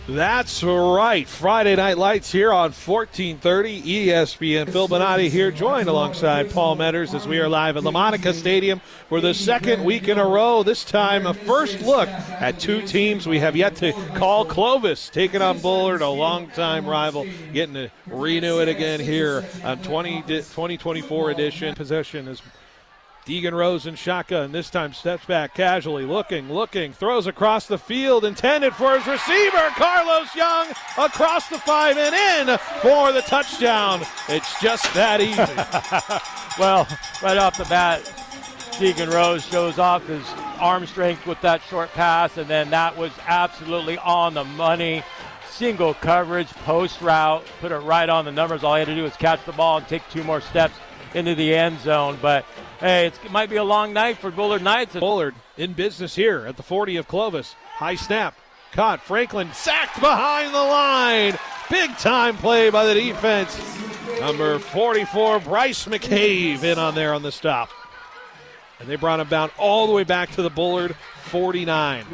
That's right. Friday Night Lights here on 1430 ESPN. Phil Bonatti here, joined alongside Paul Metters as we are live at Lamonica Stadium for the second week in a row. This time a first look at two teams we have yet to call. Clovis taking on Bullard, a longtime rival, getting to renew it again here on 2024 edition. Possession is Deegan Rose in shotgun, this time steps back casually, looking, throws across the field, intended for his receiver, Carlos Young, across the 5 and in for the touchdown. It's just that easy. Well, right off the bat, Deegan Rose shows off his arm strength with that short pass, and then that was absolutely on the money. Single coverage, post route, put it right on the numbers. All he had to do was catch the ball and take 2 more steps into the end zone. But hey, it might be a long night for Bullard Knights. Bullard in business here at the 40 of Clovis. High snap, caught. Franklin sacked behind the line. Big time play by the defense. Number 44, Bryce McCabe, in on there on the stop. And they brought him down all the way back to the Bullard 49.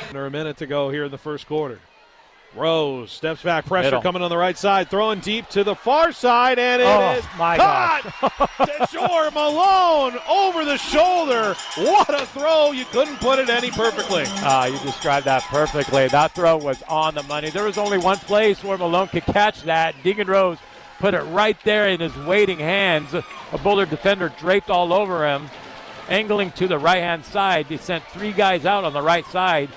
Under a minute to go here in the first quarter. Rose steps back, pressure coming on the right side, throwing deep to the far side, and it is caught. DeJour Malone over the shoulder. What a throw. You couldn't put it any perfectly. You described that perfectly. That throw was on the money. There was only one place where Malone could catch that. Deegan Rose put it right there in his waiting hands. A Bullard defender draped all over him, angling to the right-hand side. He sent 3 guys out on the right side.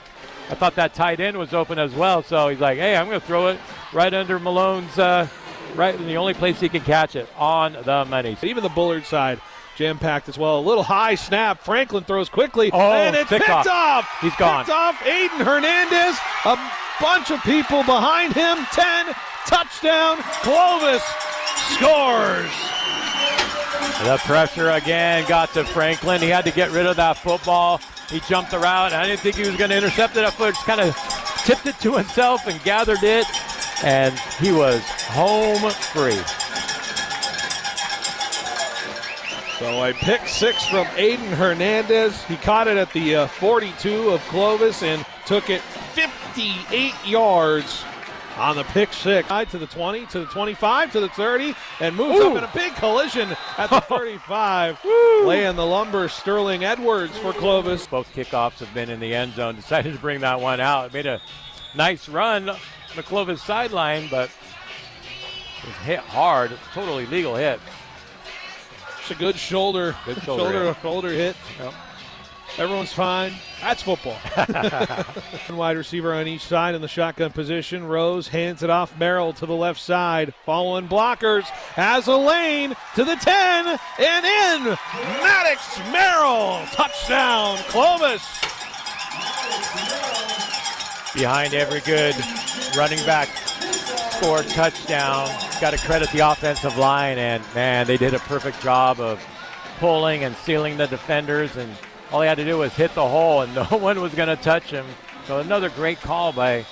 I thought that tight end was open as well, so he's like, hey, I'm going to throw it right under Malone's, right in the only place he can catch it, on the money. Even the Bullard side jam-packed as well. A little high snap. Franklin throws quickly, and it's picked off. He's gone. Picked off. Aiden Hernandez, a bunch of people behind him. 10, touchdown. Clovis scores. The pressure again got to Franklin. He had to get rid of that football. He jumped the route. I didn't think he was going to intercept it. Just kind of tipped it to himself and gathered it, and he was home free. So a pick 6 from Aiden Hernandez. He caught it at the 42 of Clovis and took it 58 yards on the pick 6. To the 20, to the 25, to the 30, and moves up in a big collision at the 35. Laying the lumber, Sterling Edwards for Clovis. Both kickoffs have been in the end zone. Decided to bring that one out. Made a nice run on the Clovis sideline, but it was hit hard. Totally legal hit. It's a good shoulder hit. Yep. Everyone's fine. That's football. One wide receiver on each side in the shotgun position. Rose hands it off. Merrill to the left side. Following blockers. Has a lane to the 10 and in. Maddox Merrill. Touchdown. Clovis. Behind every good running back scored touchdown. Got to credit the offensive line, and man, they did a perfect job of pulling and sealing the defenders, and all he had to do was hit the hole, and no one was going to touch him. So another great call by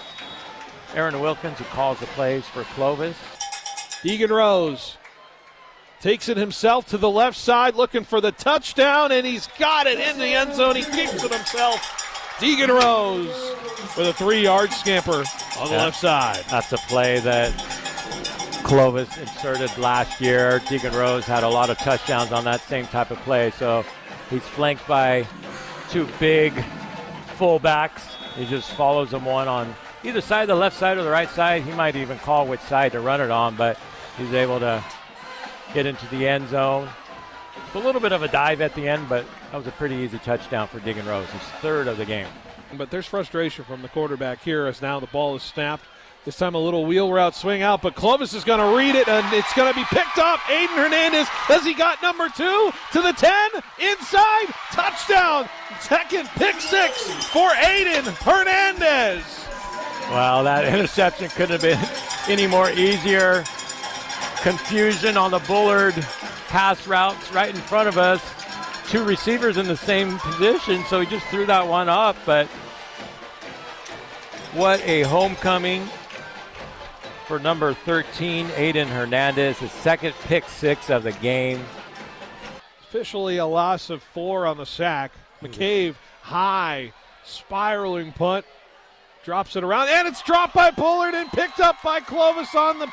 Aaron Wilkins, who calls the plays for Clovis. Deegan Rose takes it himself to the left side, looking for the touchdown, and he's got it in the end zone. He kicks it himself. Deegan Rose with a 3-yard scamper on the left side. That's a play that Clovis inserted last year. Deegan Rose had a lot of touchdowns on that same type of play, so he's flanked by 2 big fullbacks. He just follows them, one on either side, the left side or the right side. He might even call which side to run it on, but he's able to get into the end zone. A little bit of a dive at the end, but that was a pretty easy touchdown for Deegan Rose, his 3rd of the game. But there's frustration from the quarterback here as now the ball is snapped. This time a little wheel route swing out, but Clovis is going to read it, and it's going to be picked off. Aiden Hernandez, has he got number 2 to the 10, inside, touchdown. Second pick 6 for Aiden Hernandez. Well, that interception couldn't have been any more easier. Confusion on the Bullard pass routes right in front of us. 2 receivers in the same position, so he just threw that one up, but what a homecoming for number 13, Aiden Hernandez, his 2nd pick 6 of the game. Officially a loss of 4 on the sack. McCabe, high, spiraling punt. Drops it around, and it's dropped by Bullard and picked up by Clovis on the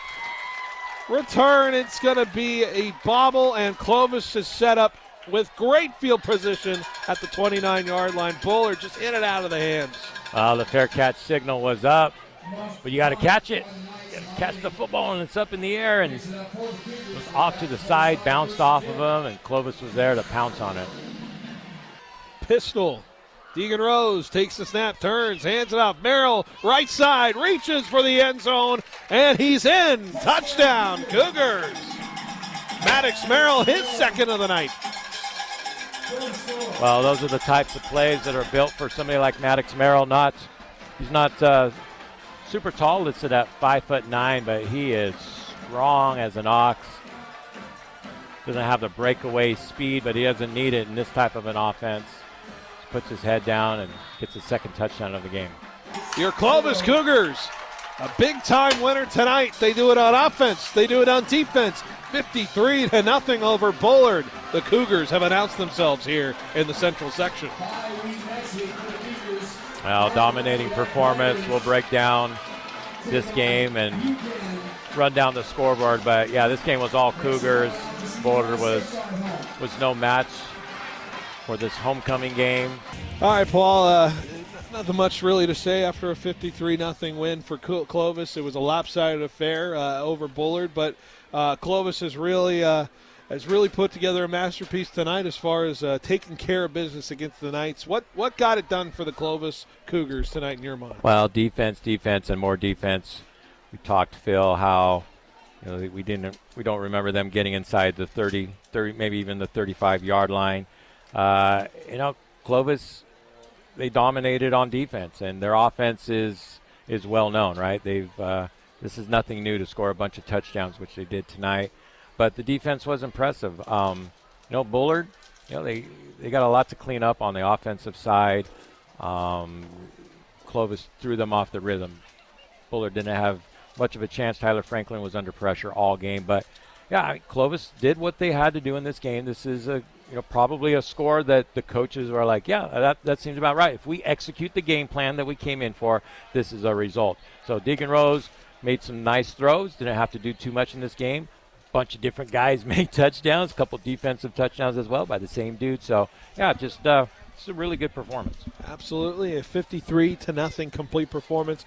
return. It's going to be a bobble, and Clovis is set up with great field position at the 29-yard line. Bullard just in and out of the hands. The fair catch signal was up, but you got to catch it. You got to catch the football, and it's up in the air, and it was off to the side, bounced off of him, and Clovis was there to pounce on it. Pistol. Deegan Rose takes the snap, turns, hands it off. Merrill, right side, reaches for the end zone, and he's in. Touchdown, Cougars. Maddox Merrill, his second of the night. Well, those are the types of plays that are built for somebody like Maddox Merrill. He's not super tall, listed at 5'9", but he is strong as an ox. Doesn't have the breakaway speed, but he doesn't need it in this type of an offense. Just puts his head down and gets his second touchdown of the game. Your Clovis Cougars, a big-time winner tonight. They do it on offense. They do it on defense. 53-0 over Bullard. The Cougars have announced themselves here in the Central section. Well, dominating performance. We'll break down this game and run down the scoreboard. But, yeah, this game was all Cougars. Bullard was no match for this homecoming game. All right, Paul, nothing much really to say after a 53-0 win for Clovis. It was a lopsided affair over Bullard, but Clovis has really put together a masterpiece tonight as far as taking care of business against the Knights. What got it done for the Clovis Cougars tonight in your mind? Well, defense, and more defense. We talked, Phil, how we don't remember them getting inside the 30, maybe even the 35-yard line. Clovis, they dominated on defense, and their offense is well known, right? This is nothing new to score a bunch of touchdowns, which they did tonight. But the defense was impressive. Bullard, they got a lot to clean up on the offensive side. Clovis threw them off the rhythm. Bullard didn't have much of a chance. Tyler Franklin was under pressure all game. But, yeah, Clovis did what they had to do in this game. This is probably a score that the coaches were like, yeah, that seems about right. If we execute the game plan that we came in for, this is a result. So Deegan Rose made some nice throws. Didn't have to do too much in this game. Bunch of different guys made touchdowns, a couple defensive touchdowns as well by the same dude. So, yeah, just it's a really good performance. Absolutely, a 53-0 complete performance.